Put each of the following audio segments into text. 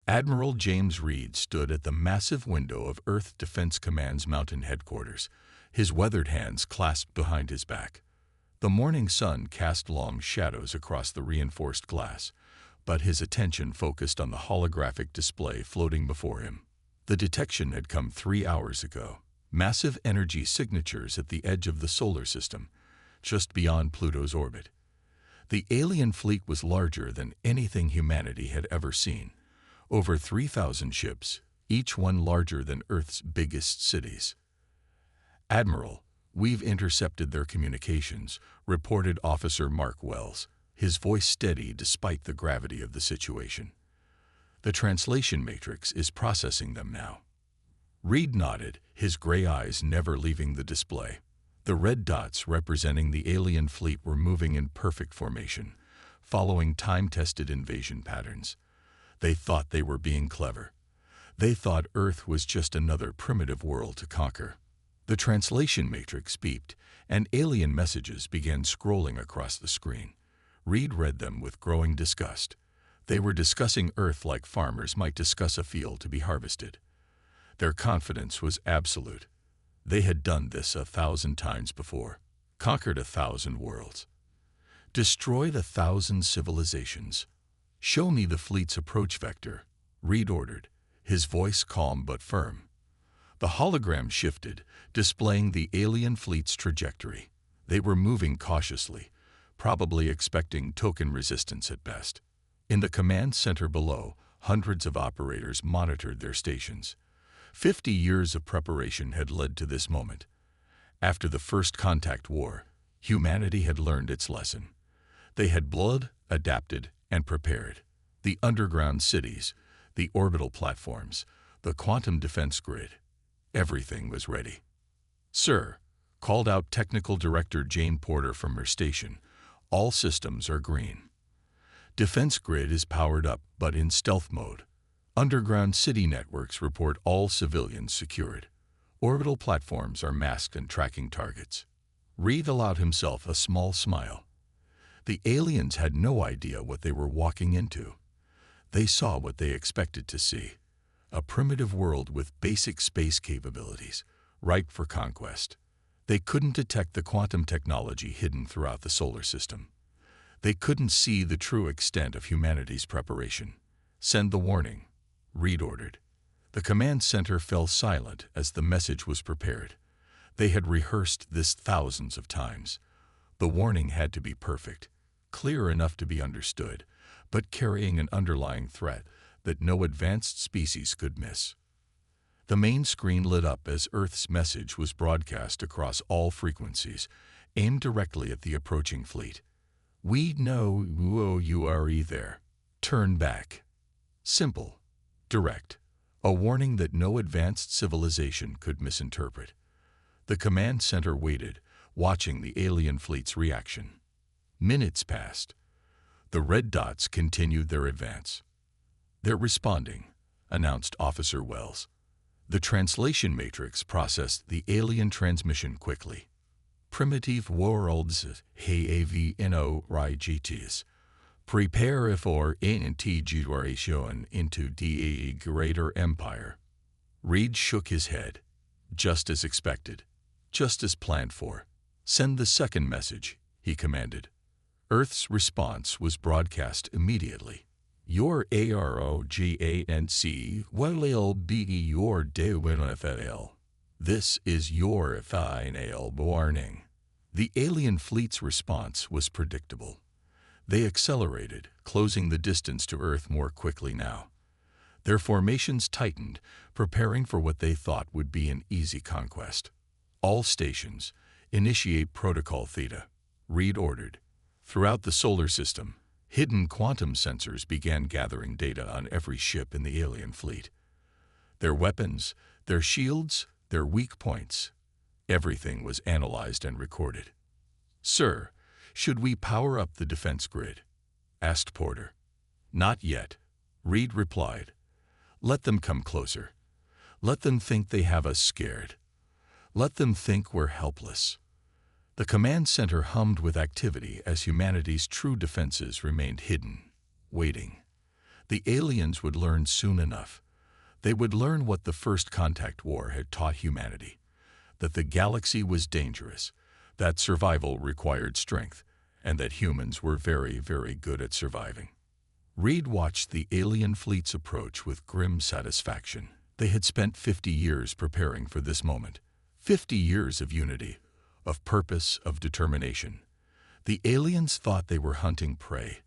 Admiral James Reed stood at the massive window of Earth Defense Command's mountain headquarters, his weathered hands clasped behind his back. The morning sun cast long shadows across the reinforced glass, but his attention focused on the holographic display floating before him. The detection had come 3 hours ago. Massive energy signatures at the edge of the solar system, just beyond Pluto's orbit. The alien fleet was larger than anything humanity had ever seen. Over 3,000 ships, each one larger than Earth's biggest cities. "Admiral, we've intercepted their communications," reported Officer Mark Wells, his voice steady despite the gravity of the situation. "The translation matrix is processing them now." Reed nodded, his gray eyes never leaving the display. The red dots representing the alien fleet were moving in perfect formation, following time-tested invasion patterns. They thought they were being clever. They thought Earth was just another primitive world to conquer. The translation matrix beeped, and alien messages began scrolling across the screen. Reed read them with growing disgust. They were discussing Earth like farmers might discuss a field to be harvested. Their confidence was absolute. They had done this 1,000 times before, conquered 1,000 worlds, destroyed 1,000 civilizations. "Show me the fleet's approach vector," Reed ordered, his voice calm but firm. The hologram shifted, displaying the alien fleet's trajectory. They were moving cautiously, probably expecting token resistance at best. In the command center below, hundreds of operators monitored their stations. 50 years of preparation had led to this moment. After the First Contact War, humanity had learned its lesson. They had blood, adapted, and prepared. The underground cities, the orbital platforms, the quantum defense grid. Everything was ready. "Sir," called out Technical Director Jane Porter from her station, "all systems are green. Defense grid is powered up, but in stealth mode. Underground city networks report all civilians secured. Orbital platforms are masked and tracking targets." Reed allowed himself a small smile. The aliens had no idea what they were walking into. They saw what they expected to see: a primitive world with basic space capabilities, ripe for conquest. They couldn't detect the quantum technology hidden throughout the solar system. They couldn't see the true extent of humanity's preparation. "Send the warning," Reed ordered. The command center fell silent as the message was prepared. They had rehearsed this thousands of times. The warning had to be perfect, clear enough to be understood, but carrying an underlying threat that no advanced species could miss. The main screen lit up as Earth's message was broadcast across all frequencies, aimed directly at the approaching fleet. "We know you are there. Turn back." Simple, direct, a warning that no advanced civilization could misinterpret. The command center waited, watching the alien fleet's reaction. Minutes passed. The red dots continued their advance. "They're responding," announced Officer Wells. The translation matrix processed the alien transmission quickly. "Primitive worlds, HAVNORIGTs. Prepare for integration into the greater empire." Reed shook his head. "Just as expected. Just as planned for. Send the second message," he commanded. Earth's response was broadcast immediately. "Your AROGANC will be your DWNFL. This is your final warning." The alien fleet's response was predictable. They accelerated, closing the distance to Earth more quickly now. Their formations tightened, preparing for what they thought would be an easy conquest. "All stations, initiate Protocol Theta," Reed ordered. Throughout the solar system, hidden quantum sensors began gathering data on every ship in the alien fleet. Their weapons, their shields, their weak points. Everything was analyzed and recorded. "Sir, should we power up the defense grid?" asked Porter. "Not yet," Reed replied. "Let them come closer. Let them think they have us scared. Let them think we're helpless." The command center hummed with activity as humanity's true defenses remained hidden, waiting. The aliens would learn soon enough. They would learn what the First Contact War had taught humanity, that the galaxy was dangerous, that survival required strength, and that humans were very, very good at surviving. Reed watched the alien fleets approach with grim satisfaction. They had spent 50 years preparing for this moment. 50 years of unity, of purpose, of determination. The aliens thought they were hunting prey,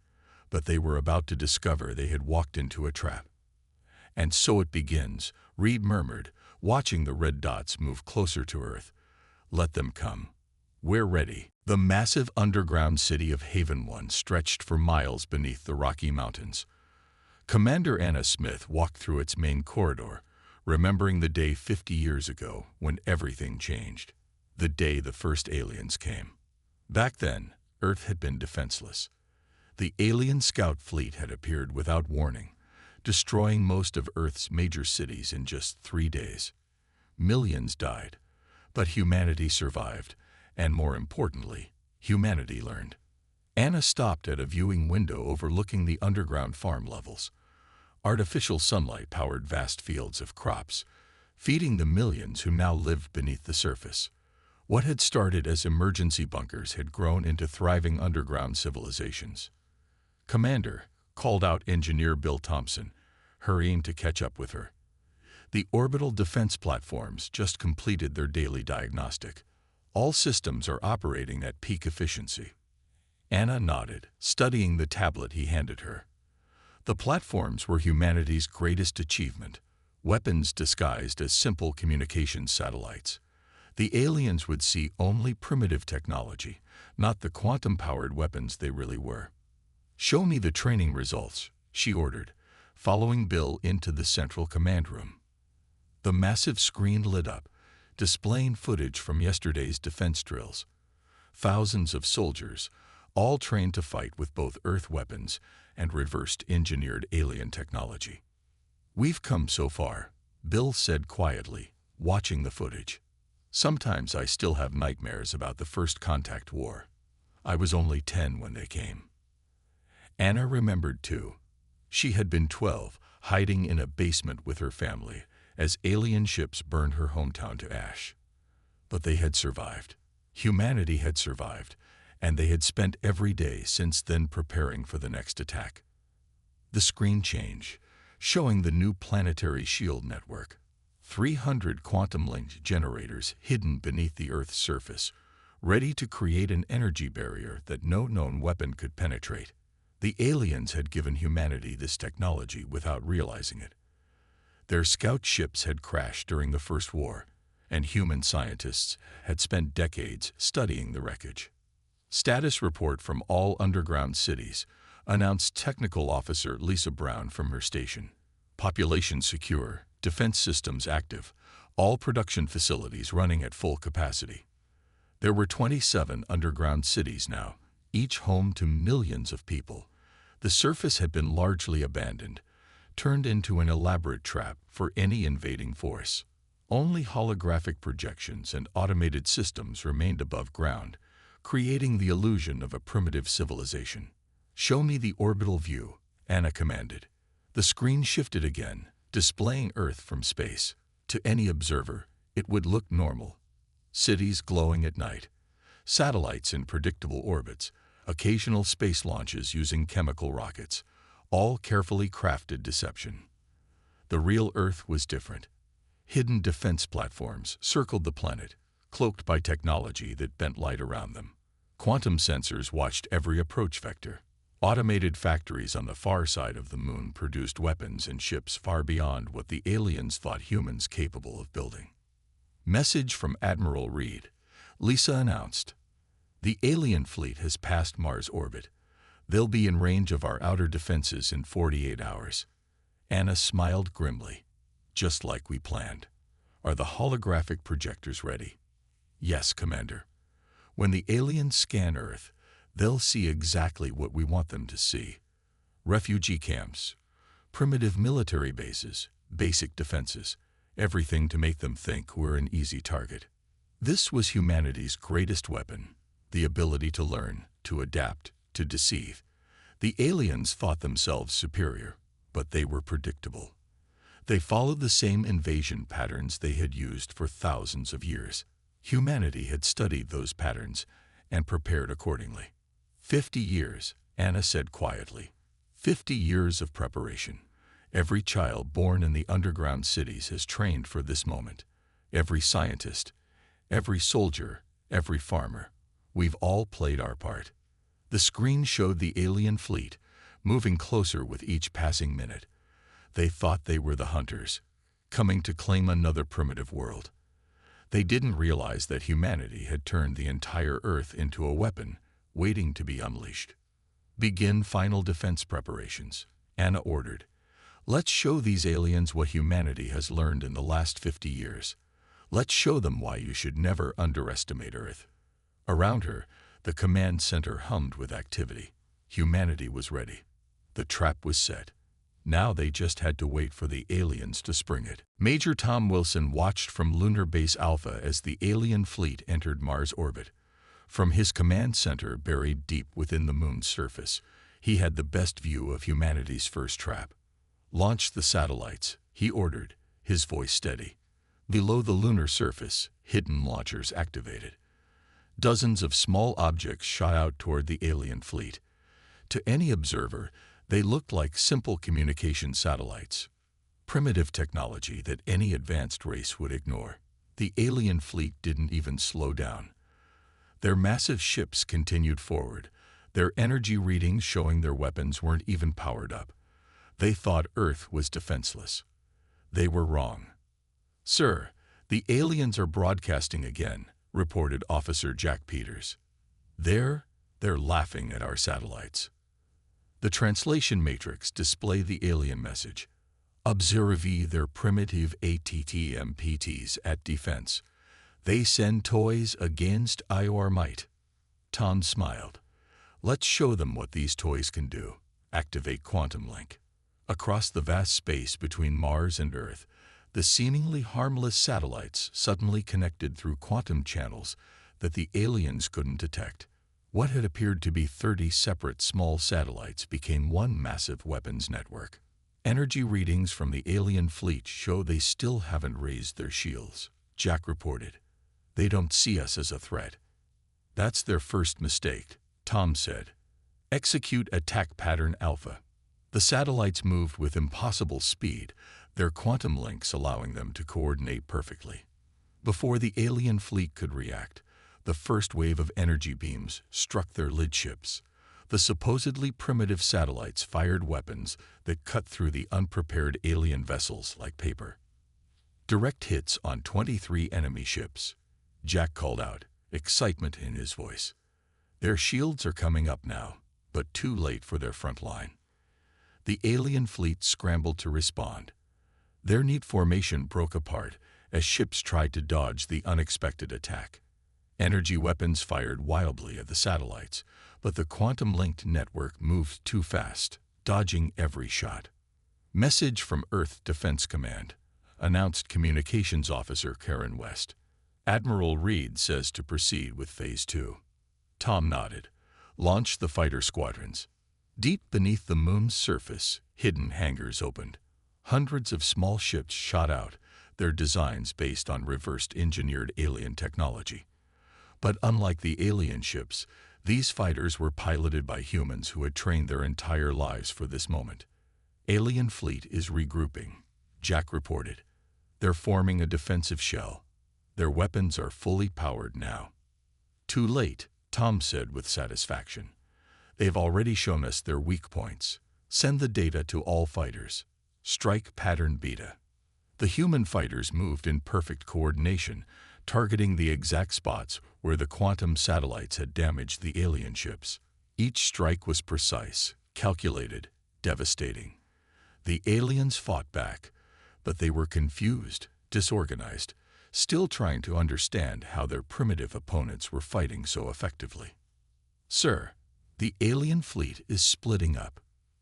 but they were about to discover they had walked into a trap. "And so it begins," Reed murmured, watching the red dots move closer to Earth. "Let them come. We're ready." The massive underground city of Haven 1 stretched for miles beneath the Rocky Mountains. Commander Anna Smith walked through its main corridor, remembering the day 50 years ago when everything changed. The day the first aliens came. Back then, Earth had been defenseless. The alien scout fleet had appeared without warning, destroying most of Earth's major cities in just 3 days. Millions died, but humanity survived, and more importantly, humanity learned. Anna stopped at a viewing window overlooking the underground farm levels. Artificial sunlight powered vast fields of crops, feeding the millions who now lived beneath the surface. What had started as emergency bunkers had grown into thriving underground civilizations. "Commander," called out Engineer Bill Thompson, hurrying to catch up with her. The orbital defense platforms just completed their daily diagnostic. All systems are operating at peak efficiency. Anna nodded, studying the tablet he handed her. The platforms were humanity's greatest achievement, weapons disguised as simple communications satellites. The aliens would see only primitive technology, not the quantum-powered weapons they really were. "Show me the training results," she ordered, following Bill into the central command room. The massive screen lit up, displaying footage from yesterday's defense drills. Thousands of soldiers, all trained to fight with both Earth weapons and reversed-engineered alien technology. "We've come so far," Bill said quietly, watching the footage. "Sometimes I still have nightmares about the First Contact War. I was only 10 when they came." Anna remembered too. She had been 12, hiding in a basement with her family, as alien ships burned her hometown to ash. But they had survived. Humanity had survived, and they had spent every day since then preparing for the next attack. The screen changed, showing the new planetary shield network. 300 quantum-linked generators hidden beneath the Earth's surface, ready to create an energy barrier that no known weapon could penetrate. The aliens had given humanity this technology without realizing it. Their scout ships had crashed during the First War, and human scientists had spent decades studying the wreckage. Status report from all underground cities, announced Technical Officer Lisa Brown from her station. Population secure, defense systems active, all production facilities running at full capacity. There were 27 underground cities now, each home to millions of people. The surface had been largely abandoned, turned into an elaborate trap for any invading force. Only holographic projections and automated systems remained above ground, creating the illusion of a primitive civilization. "Show me the orbital view," Anna commanded. The screen shifted again, displaying Earth from space. To any observer, it would look normal. Cities glowing at night, satellites in predictable orbits, occasional space launches using chemical rockets, all carefully crafted deception. The real Earth was different. Hidden defense platforms circled the planet, cloaked by technology that bent light around them. Quantum sensors watched every approach vector. Automated factories on the far side of the moon produced weapons and ships far beyond what the aliens thought humans capable of building. "Message from Admiral Reed," Lisa announced. "The alien fleet has passed Mars orbit. They'll be in range of our outer defenses in 48 hours. Anna smiled grimly. "Just like we planned. Are the holographic projectors ready?" "Yes, Commander. When the aliens scan Earth, they'll see exactly what we want them to see. Refugee camps, primitive military bases, basic defenses, everything to make them think we're an easy target." This was humanity's greatest weapon, the ability to learn, to adapt, to deceive. The aliens thought themselves superior. but they were predictable. They followed the same invasion patterns they had used for thousands of years. Humanity had studied those patterns and prepared accordingly. 50 years, Anna said quietly. 50 years of preparation. Every child born in the underground cities has trained for this moment. Every scientist, every soldier, every farmer. We've all played our part. The screen showed the alien fleet, moving closer with each passing minute. They thought they were the hunters, coming to claim another primitive world. They didn't realize that humanity had turned the entire Earth into a weapon, waiting to be unleashed. Begin final defense preparations, Anna ordered. Let's show these aliens what humanity has learned in the last 50 years. Let's show them why you should never underestimate Earth. Around her, the command center hummed with activity. Humanity was ready. The trap was set. Now they just had to wait for the aliens to spring it. Major Tom Wilson watched from Lunar Base Alpha as the alien fleet entered Mars orbit. From his command center buried deep within the moon's surface, he had the best view of humanity's first trap. Launch the satellites, he ordered, his voice steady. Below the lunar surface, hidden launchers activated. Dozens of small objects shot out toward the alien fleet. To any observer, they looked like simple communication satellites. Primitive technology that any advanced race would ignore. The alien fleet didn't even slow down. Their massive ships continued forward, their energy readings showing their weapons weren't even powered up. They thought Earth was defenseless. They were wrong. "Sir, the aliens are broadcasting again," reported Officer Jack Peters. They're laughing at our satellites." The translation matrix displayed the alien message. "Observez their primitive ATTMPTs at defense. They send toys against our might." Tom smiled. "Let's show them what these toys can do. Activate quantum link." Across the vast space between Mars and Earth, the seemingly harmless satellites suddenly connected through quantum channels that the aliens couldn't detect. What had appeared to be 30 separate small satellites became one massive weapons network. Energy readings from the alien fleet show they still haven't raised their shields, Jack reported. "They don't see us as a threat." "That's their first mistake," Tom said. "Execute attack pattern Alpha." The satellites moved with impossible speed, their quantum links allowing them to coordinate perfectly. Before the alien fleet could react, the first wave of energy beams struck their lid ships. The supposedly primitive satellites fired weapons that cut through the unprepared alien vessels like paper. Direct hits on 23 enemy ships. Jack called out, excitement in his voice. Their shields are coming up now, but too late for their front line. The alien fleet scrambled to respond. Their neat formation broke apart as ships tried to dodge the unexpected attack. Energy weapons fired wildly at the satellites, but the quantum-linked network moved too fast, dodging every shot. "Message from Earth Defense Command," announced Communications Officer Karen West. "Admiral Reed says to proceed with Phase 2. Tom nodded. "Launch the fighter squadrons." Deep beneath the moon's surface, hidden hangars opened. Hundreds of small ships shot out, their designs based on reversed-engineered alien technology. But unlike the alien ships, these fighters were piloted by humans who had trained their entire lives for this moment. "Alien fleet is regrouping," Jack reported. "They're forming a defensive shell. Their weapons are fully powered now." "Too late," Tom said with satisfaction. "They've already shown us their weak points. Send the data to all fighters. Strike pattern beta." The human fighters moved in perfect coordination, targeting the exact spots where the quantum satellites had damaged the alien ships. Each strike was precise, calculated, devastating. The aliens fought back, but they were confused, disorganized, still trying to understand how their primitive opponents were fighting so effectively. "Sir, the alien fleet is splitting up,"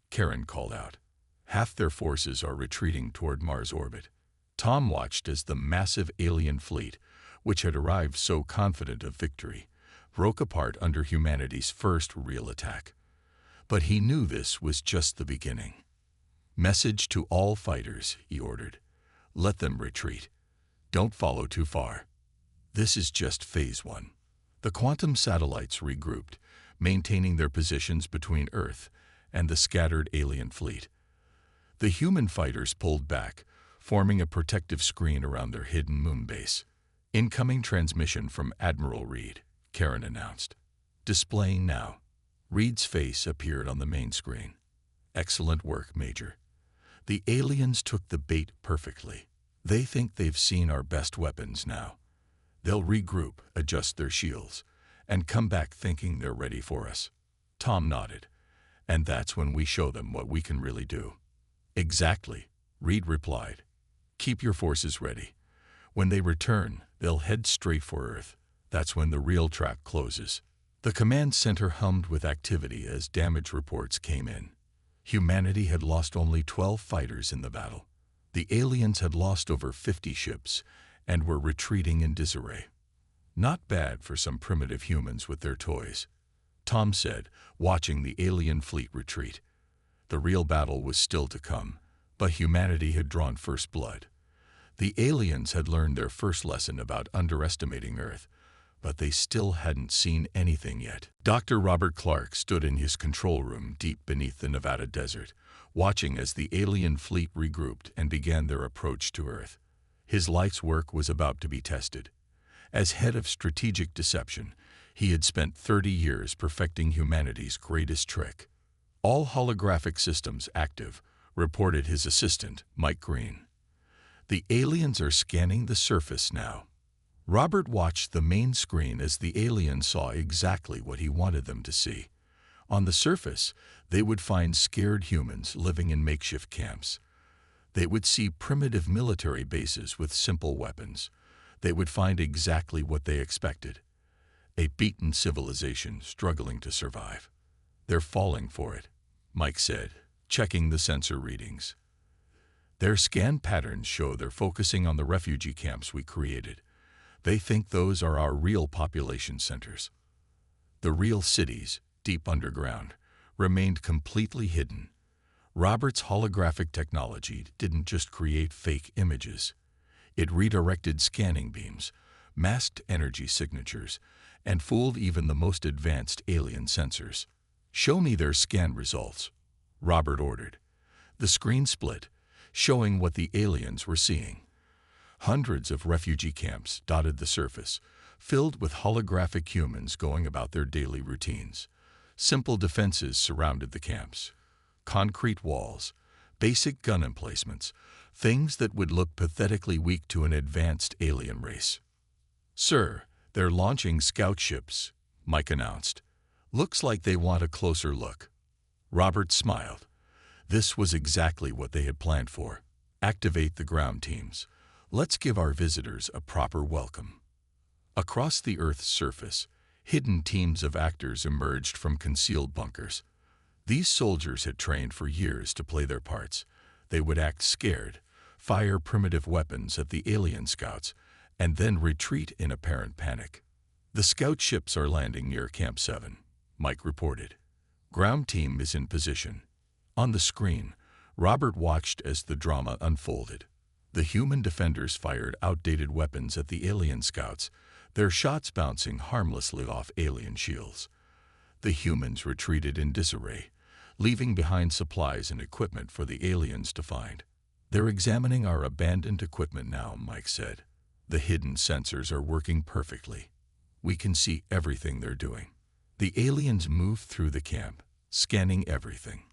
Karen called out. "Half their forces are retreating toward Mars orbit." Tom watched as the massive alien fleet, which had arrived so confident of victory, broke apart under humanity's first real attack. But he knew this was just the beginning. Message to all fighters, he ordered. Let them retreat. Don't follow too far. This is just Phase 1. The quantum satellites regrouped, maintaining their positions between Earth and the scattered alien fleet. The human fighters pulled back, forming a protective screen around their hidden moon base. Incoming transmission from Admiral Reed, Karen announced. Displaying now. Reed's face appeared on the main screen. Excellent work, Major. The aliens took the bait perfectly. They think they've seen our best weapons now. They'll regroup, adjust their shields, and come back thinking they're ready for us. Tom nodded. And that's when we show them what we can really do. Exactly, Reed replied. Keep your forces ready. When they return, they'll head straight for Earth. That's when the real track closes. The command center hummed with activity as damage reports came in. Humanity had lost only 12 fighters in the battle. The aliens had lost over 50 ships and were retreating in disarray. Not bad for some primitive humans with their toys, Tom said, watching the alien fleet retreat. The real battle was still to come, but humanity had drawn first blood. The aliens had learned their first lesson about underestimating Earth, but they still hadn't seen anything yet. Dr. Robert Clark stood in his control room deep beneath the Nevada desert, watching as the alien fleet regrouped and began their approach to Earth. His life's work was about to be tested. As head of strategic deception, he had spent 30 years perfecting humanity's greatest trick. All holographic systems active, reported his assistant, Mike Green. The aliens are scanning the surface now. Robert watched the main screen as the aliens saw exactly what he wanted them to see. On the surface, they would find scared humans living in makeshift camps. They would see primitive military bases with simple weapons. They would find exactly what they expected. A beaten civilization struggling to survive. They're falling for it, Mike said, checking the sensor readings. Their scan patterns show they're focusing on the refugee camps we created. They think those are our real population centers. The real cities, deep underground, remained completely hidden. Robert's holographic technology didn't just create fake images. It redirected scanning beams, masked energy signatures, and fooled even the most advanced alien sensors. Show me their scan results, Robert ordered. The screen split, showing what the aliens were seeing. Hundreds of refugee camps dotted the surface, filled with holographic humans going about their daily routines. Simple defenses surrounded the camps. Concrete walls, basic gun emplacements, things that would look pathetically weak to an advanced alien race. Sir, they're launching scout ships, Mike announced. Looks like they want a closer look. Robert smiled. This was exactly what they had planned for. Activate the ground teams. Let's give our visitors a proper welcome. Across the Earth's surface, hidden teams of actors emerged from concealed bunkers. These soldiers had trained for years to play their parts. They would act scared, fire primitive weapons at the alien scouts, and then retreat in apparent panic. The scout ships are landing near Camp 7, Mike reported. Ground team is in position. On the screen, Robert watched as the drama unfolded. The human defenders fired outdated weapons at the alien scouts, their shots bouncing harmlessly off alien shields. The humans retreated in disarray, leaving behind supplies and equipment for the aliens to find. They're examining our abandoned equipment now, Mike said. The hidden sensors are working perfectly. We can see everything they're doing. The aliens moved through the camp, scanning everything.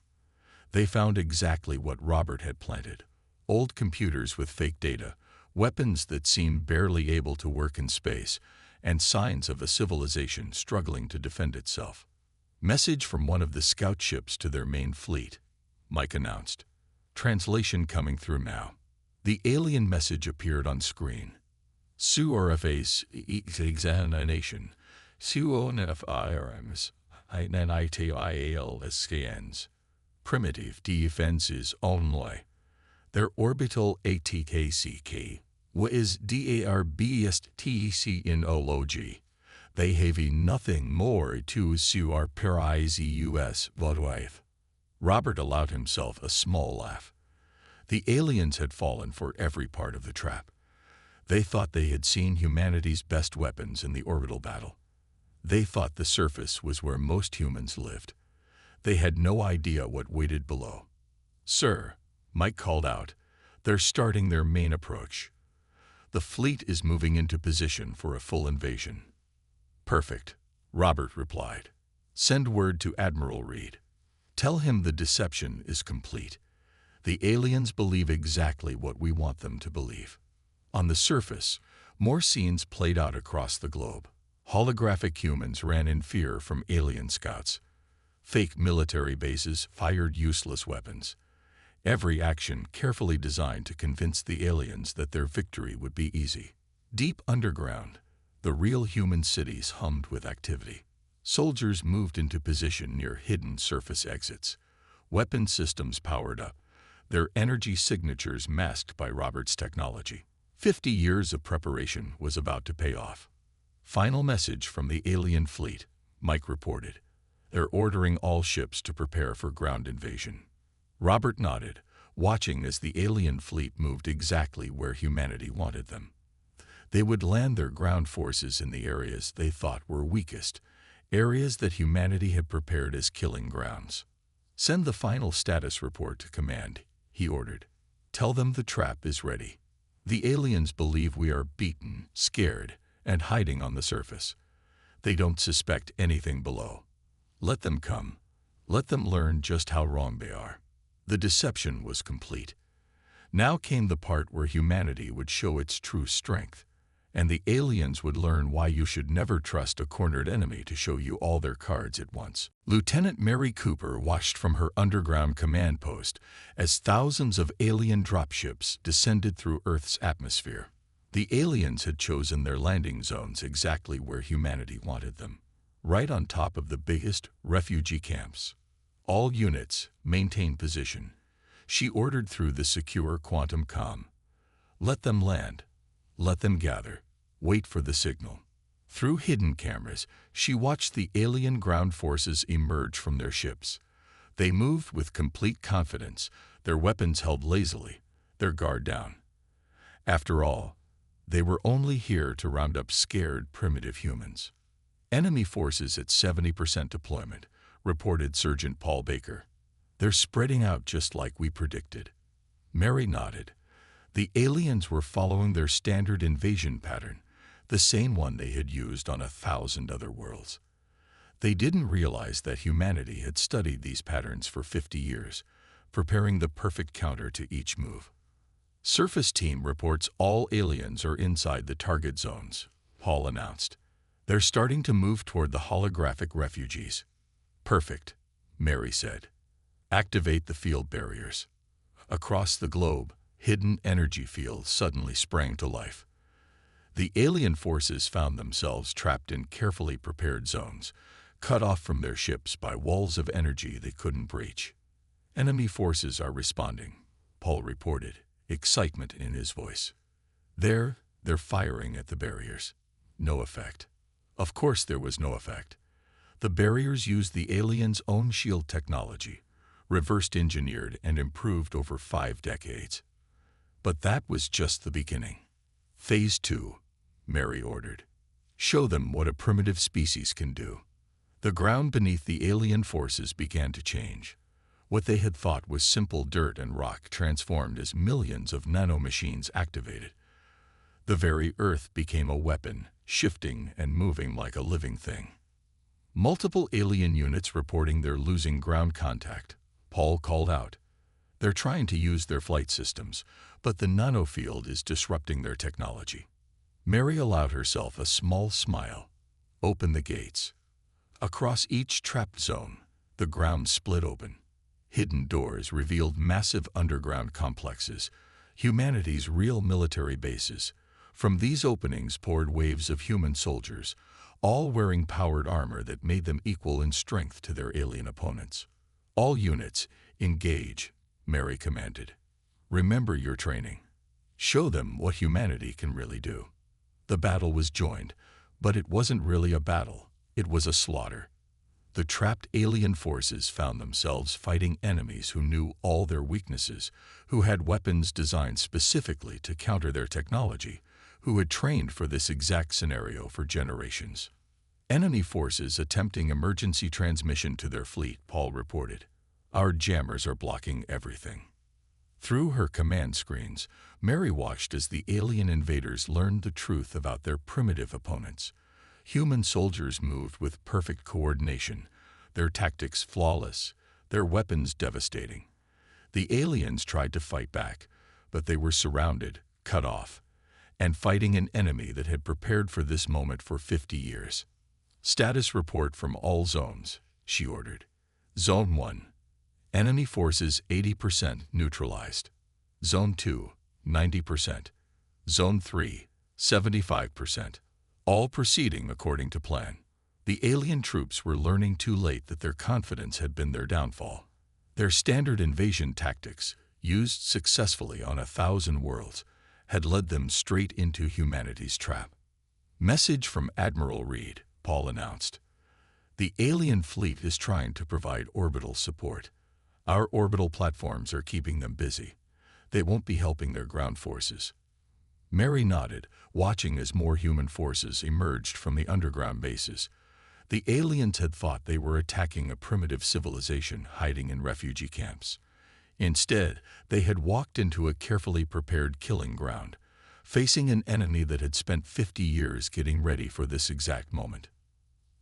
They found exactly what Robert had planted. Old computers with fake data, weapons that seemed barely able to work in space, and signs of a civilization struggling to defend itself. Message from one of the scout ships to their main fleet, Mike announced. Translation coming through now. The alien message appeared on screen. Su RFA's examination. Su ONFIRMs. INITIAL scans. Primitive defenses only. Their orbital ATKCK is DARBSTCNOLOG. They have nothing more to surprise US worldwide. Robert allowed himself a small laugh. The aliens had fallen for every part of the trap. They thought they had seen humanity's best weapons in the orbital battle. They thought the surface was where most humans lived. They had no idea what waited below. "Sir," Mike called out, "they're starting their main approach. The fleet is moving into position for a full invasion." "Perfect," Robert replied. "Send word to Admiral Reed. Tell him the deception is complete. The aliens believe exactly what we want them to believe." On the surface, more scenes played out across the globe. Holographic humans ran in fear from alien scouts. Fake military bases fired useless weapons. Every action carefully designed to convince the aliens that their victory would be easy. Deep underground, the real human cities hummed with activity. Soldiers moved into position near hidden surface exits. Weapon systems powered up, their energy signatures masked by Robert's technology. 50 years of preparation was about to pay off. "Final message from the alien fleet," Mike reported. "They're ordering all ships to prepare for ground invasion." Robert nodded, watching as the alien fleet moved exactly where humanity wanted them. They would land their ground forces in the areas they thought were weakest, areas that humanity had prepared as killing grounds. "Send the final status report to command," he ordered. "Tell them the trap is ready. The aliens believe we are beaten, scared, and hiding on the surface. They don't suspect anything below. Let them come. Let them learn just how wrong they are." The deception was complete. Now came the part where humanity would show its true strength, and the aliens would learn why you should never trust a cornered enemy to show you all their cards at once. Lieutenant Mary Cooper watched from her underground command post as thousands of alien dropships descended through Earth's atmosphere. The aliens had chosen their landing zones exactly where humanity wanted them, right on top of the biggest refugee camps. "All units, maintain position," she ordered through the secure quantum comm. "Let them land. Let them gather. Wait for the signal." Through hidden cameras, she watched the alien ground forces emerge from their ships. They moved with complete confidence, their weapons held lazily, their guard down. After all, they were only here to round up scared, primitive humans. "Enemy forces at 70% deployment," reported Sergeant Paul Baker. "They're spreading out just like we predicted." Mary nodded. The aliens were following their standard invasion pattern, the same one they had used on 1,000 other worlds. They didn't realize that humanity had studied these patterns for 50 years, preparing the perfect counter to each move. "Surface team reports all aliens are inside the target zones," Paul announced. "They're starting to move toward the holographic refugees." "Perfect," Mary said. "Activate the field barriers." Across the globe, hidden energy fields suddenly sprang to life. The alien forces found themselves trapped in carefully prepared zones, cut off from their ships by walls of energy they couldn't breach. "Enemy forces are responding," Paul reported, excitement in his voice. They're firing at the barriers." No effect. Of course there was no effect. The barriers used the aliens' own shield technology, reversed engineered and improved over 5 decades. But that was just the beginning. "Phase 2, Mary ordered. "Show them what a primitive species can do." The ground beneath the alien forces began to change. What they had thought was simple dirt and rock transformed as millions of nanomachines activated. The very earth became a weapon, shifting and moving like a living thing. Multiple alien units reporting they're losing ground contact, Paul called out. "They're trying to use their flight systems, but the nanofield is disrupting their technology." Mary allowed herself a small smile. "Open the gates." Across each trapped zone, the ground split open. Hidden doors revealed massive underground complexes, humanity's real military bases. From these openings poured waves of human soldiers, all wearing powered armor that made them equal in strength to their alien opponents. "All units, engage," Mary commanded. "Remember your training. Show them what humanity can really do." The battle was joined, but it wasn't really a battle. It was a slaughter. The trapped alien forces found themselves fighting enemies who knew all their weaknesses, who had weapons designed specifically to counter their technology, who had trained for this exact scenario for generations. Enemy forces attempting emergency transmission to their fleet, Paul reported. Our jammers are blocking everything. Through her command screens, Mary watched as the alien invaders learned the truth about their primitive opponents. Human soldiers moved with perfect coordination, their tactics flawless, their weapons devastating. The aliens tried to fight back, but they were surrounded, cut off, and fighting an enemy that had prepared for this moment for 50 years. Status report from all zones, she ordered. Zone 1. Enemy forces 80% neutralized. Zone 2, 90%. Zone 3, 75%. All proceeding according to plan. The alien troops were learning too late that their confidence had been their downfall. Their standard invasion tactics, used successfully on 1,000 worlds, had led them straight into humanity's trap. Message from Admiral Reed, Paul announced. The alien fleet is trying to provide orbital support. Our orbital platforms are keeping them busy. They won't be helping their ground forces. Mary nodded, watching as more human forces emerged from the underground bases. The aliens had thought they were attacking a primitive civilization hiding in refugee camps. Instead, they had walked into a carefully prepared killing ground, facing an enemy that had spent 50 years getting ready for this exact moment.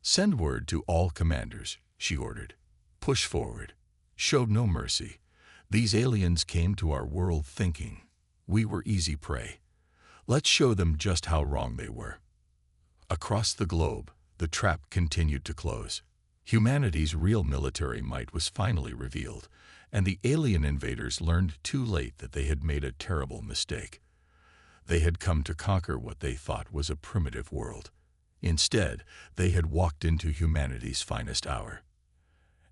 Send word to all commanders, she ordered. Push forward. Show no mercy. These aliens came to our world thinking we were easy prey. Let's show them just how wrong they were. Across the globe, the trap continued to close. Humanity's real military might was finally revealed, and the alien invaders learned too late that they had made a terrible mistake. They had come to conquer what they thought was a primitive world. Instead, they had walked into humanity's finest hour.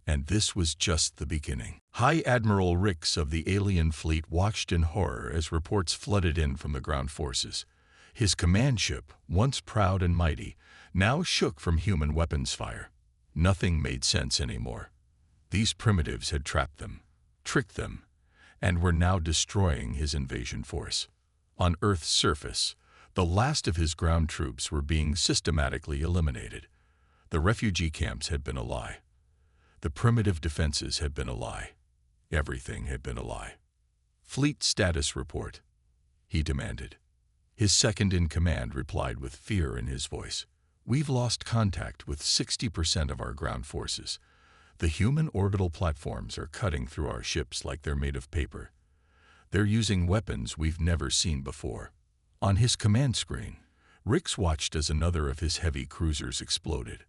And this was just the beginning. High Admiral Rix of the alien fleet watched in horror as reports flooded in from the ground forces. His command ship, once proud and mighty, now shook from human weapons fire. Nothing made sense anymore. These primitives had trapped them, tricked them, and were now destroying his invasion force. On Earth's surface, the last of his ground troops were being systematically eliminated. The refugee camps had been a lie. The primitive defenses had been a lie. Everything had been a lie. Fleet status report, he demanded. His second-in-command replied with fear in his voice. We've lost contact with 60% of our ground forces. The human orbital platforms are cutting through our ships like they're made of paper. They're using weapons we've never seen before. On his command screen, Rix watched as another of his heavy cruisers exploded.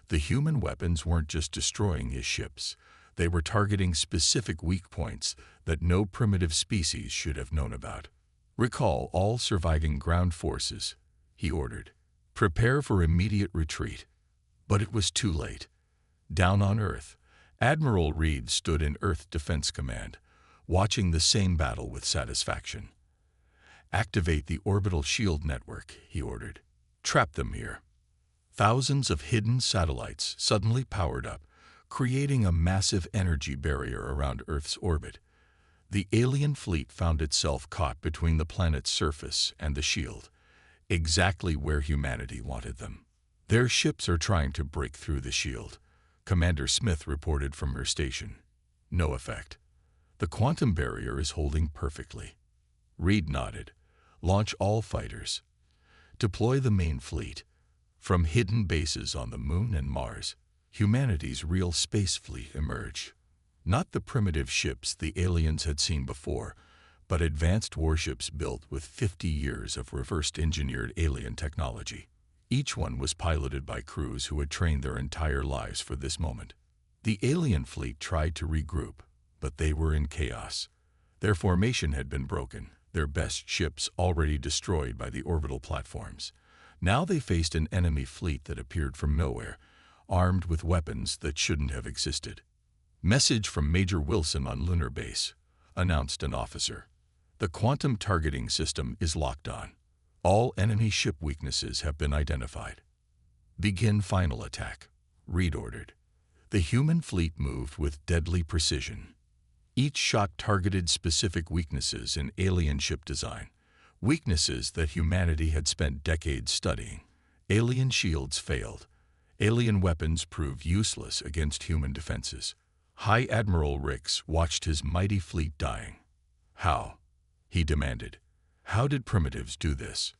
The human weapons weren't just destroying his ships. They were targeting specific weak points that no primitive species should have known about. Recall all surviving ground forces, he ordered. Prepare for immediate retreat. But it was too late. Down on Earth, Admiral Reed stood in Earth Defense Command, watching the same battle with satisfaction. Activate the orbital shield network, he ordered. Trap them here. Thousands of hidden satellites suddenly powered up, creating a massive energy barrier around Earth's orbit. The alien fleet found itself caught between the planet's surface and the shield, exactly where humanity wanted them. Their ships are trying to break through the shield, Commander Smith reported from her station. No effect. The quantum barrier is holding perfectly. Reed nodded. Launch all fighters. Deploy the main fleet. From hidden bases on the Moon and Mars, humanity's real space fleet emerged. Not the primitive ships the aliens had seen before, but advanced warships built with 50 years of reverse-engineered alien technology. Each one was piloted by crews who had trained their entire lives for this moment. The alien fleet tried to regroup, but they were in chaos. Their formation had been broken, their best ships already destroyed by the orbital platforms. Now they faced an enemy fleet that appeared from nowhere, armed with weapons that shouldn't have existed. Message from Major Wilson on Lunar Base, announced an officer. The quantum targeting system is locked on. All enemy ship weaknesses have been identified. Begin final attack, Reed ordered. The human fleet moved with deadly precision. Each shot targeted specific weaknesses in alien ship design, weaknesses that humanity had spent decades studying. Alien shields failed. Alien weapons proved useless against human defenses. High Admiral Rix watched his mighty fleet dying. How? He demanded. How did primitives do this?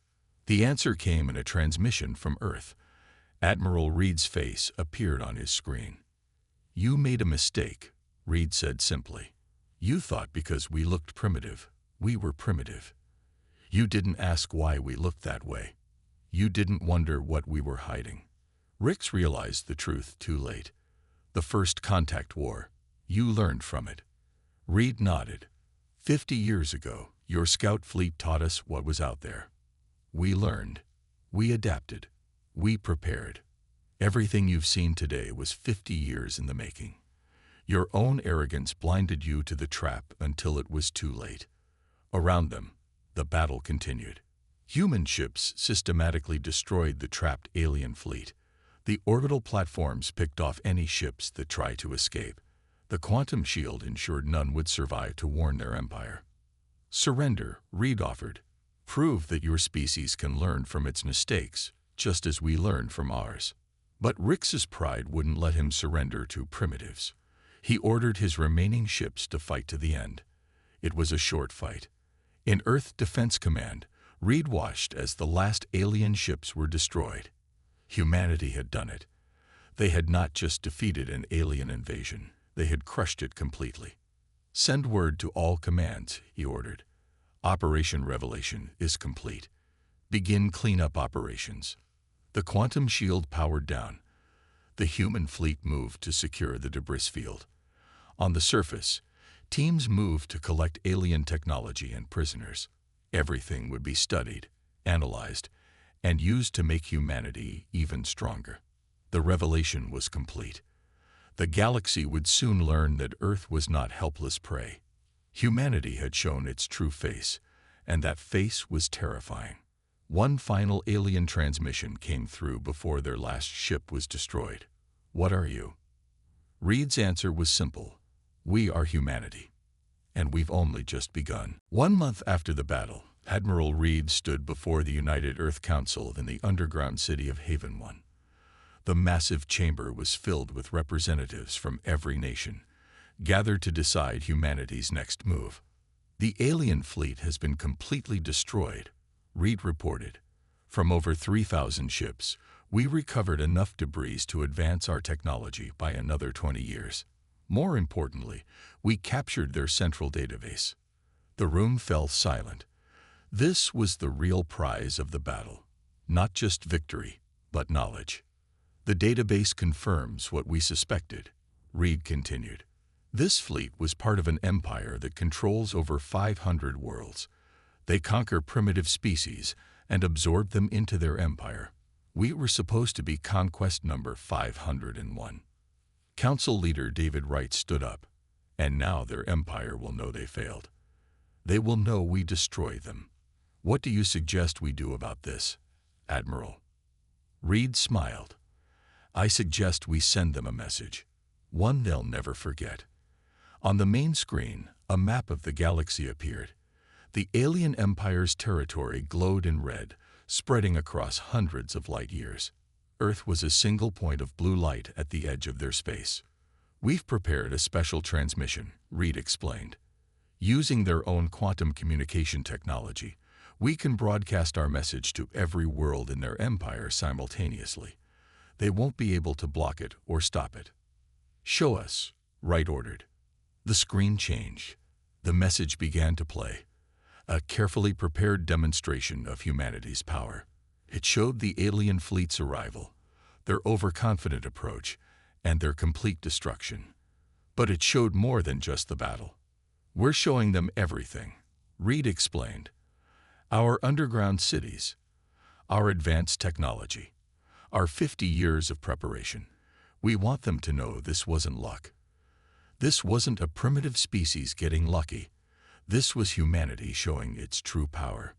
The answer came in a transmission from Earth. Admiral Reed's face appeared on his screen. "You made a mistake," Reed said simply. "You thought because we looked primitive, we were primitive. You didn't ask why we looked that way. You didn't wonder what we were hiding." Rix realized the truth too late. The first contact war. You learned from it. Reed nodded. 50 years ago, your scout fleet taught us what was out there. We learned. We adapted. We prepared. Everything you've seen today was 50 years in the making. Your own arrogance blinded you to the trap until it was too late. Around them, the battle continued. Human ships systematically destroyed the trapped alien fleet. The orbital platforms picked off any ships that tried to escape. The quantum shield ensured none would survive to warn their empire. "Surrender," Reed offered. "Prove that your species can learn from its mistakes, just as we learned from ours." But Rix's pride wouldn't let him surrender to primitives. He ordered his remaining ships to fight to the end. It was a short fight. In Earth Defense Command, Reed watched as the last alien ships were destroyed. Humanity had done it. They had not just defeated an alien invasion, they had crushed it completely. "Send word to all commands," he ordered. "Operation Revelation is complete. Begin cleanup operations." The quantum shield powered down. The human fleet moved to secure the debris field. On the surface, teams moved to collect alien technology and prisoners. Everything would be studied, analyzed, and used to make humanity even stronger. The revelation was complete. The galaxy would soon learn that Earth was not helpless prey. Humanity had shown its true face, and that face was terrifying. One final alien transmission came through before their last ship was destroyed. "What are you?" Reed's answer was simple. "We are humanity. And we've only just begun." 1 month after the battle, Admiral Reed stood before the United Earth Council in the underground city of Haven 1. The massive chamber was filled with representatives from every nation, gathered to decide humanity's next move. "The alien fleet has been completely destroyed," Reed reported. "From over 3,000 ships, we recovered enough debris to advance our technology by another 20 years. More importantly, we captured their central database." The room fell silent. This was the real prize of the battle. Not just victory, but knowledge. "The database confirms what we suspected," Reed continued. "This fleet was part of an empire that controls over 500 worlds. They conquer primitive species and absorb them into their empire. We were supposed to be conquest number 501. Council leader David Wright stood up. "And now their empire will know they failed. They will know we destroyed them. What do you suggest we do about this, Admiral?" Reed smiled. "I suggest we send them a message. One they'll never forget." On the main screen, a map of the galaxy appeared. The alien empire's territory glowed in red, spreading across hundreds of light years. Earth was a single point of blue light at the edge of their space. "We've prepared a special transmission," Reed explained. "Using their own quantum communication technology, we can broadcast our message to every world in their empire simultaneously. They won't be able to block it or stop it." "Show us," Wright ordered. The screen changed. The message began to play. A carefully prepared demonstration of humanity's power. It showed the alien fleet's arrival, their overconfident approach, and their complete destruction. But it showed more than just the battle. "We're showing them everything," Reed explained. "Our underground cities, our advanced technology, our 50 years of preparation. We want them to know this wasn't luck. This wasn't a primitive species getting lucky. This was humanity showing its true power."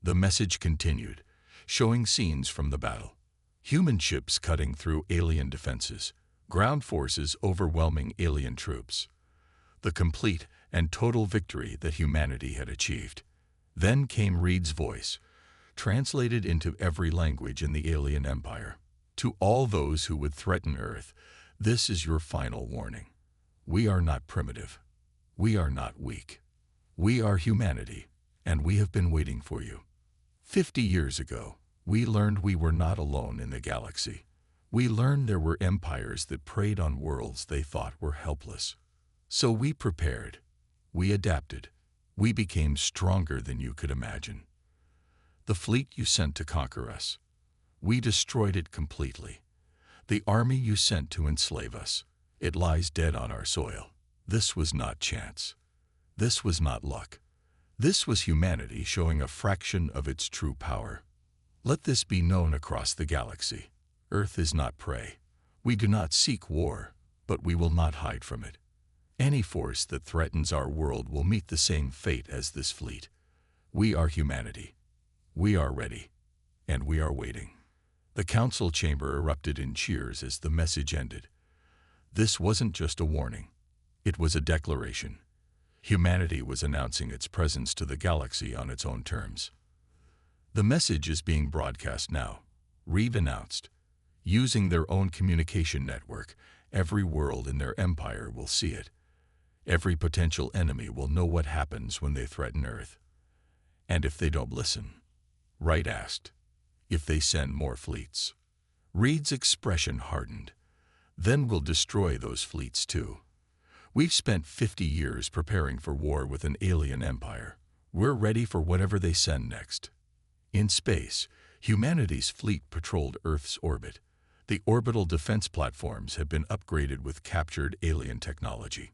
The message continued, showing scenes from the battle. Human ships cutting through alien defenses, Ground forces overwhelming alien troops. The complete and total victory that humanity had achieved. Then came Reed's voice, translated into every language in the alien empire. To all those who would threaten Earth, this is your final warning. We are not primitive. We are not weak. We are humanity, and we have been waiting for you. 50 years ago, we learned we were not alone in the galaxy. We learned there were empires that preyed on worlds they thought were helpless. So we prepared. We adapted. We became stronger than you could imagine. The fleet you sent to conquer us, we destroyed it completely. The army you sent to enslave us, it lies dead on our soil. This was not chance. This was not luck. This was humanity showing a fraction of its true power. Let this be known across the galaxy. Earth is not prey. We do not seek war, but we will not hide from it. Any force that threatens our world will meet the same fate as this fleet. We are humanity. We are ready, and we are waiting. The council chamber erupted in cheers as the message ended. This wasn't just a warning. It was a declaration. Humanity was announcing its presence to the galaxy on its own terms. The message is being broadcast now, Reed announced. Using their own communication network, every world in their empire will see it. Every potential enemy will know what happens when they threaten Earth. And if they don't listen, Wright asked, if they send more fleets. Reed's expression hardened. Then we'll destroy those fleets too. We've spent 50 years preparing for war with an alien empire. We're ready for whatever they send next. In space, humanity's fleet patrolled Earth's orbit. The orbital defense platforms have been upgraded with captured alien technology.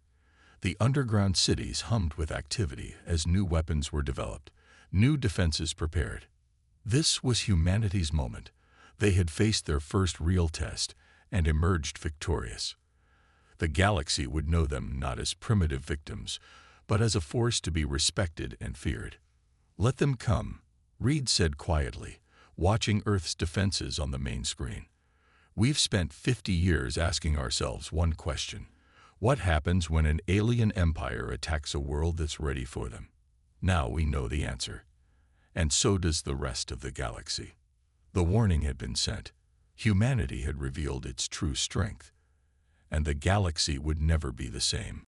The underground cities hummed with activity as new weapons were developed, new defenses prepared. This was humanity's moment. They had faced their first real test and emerged victorious. The galaxy would know them not as primitive victims, but as a force to be respected and feared. Let them come, Reed said quietly, watching Earth's defenses on the main screen. We've spent 50 years asking ourselves one question. What happens when an alien empire attacks a world that's ready for them? Now we know the answer. And so does the rest of the galaxy. The warning had been sent. Humanity had revealed its true strength. And the galaxy would never be the same.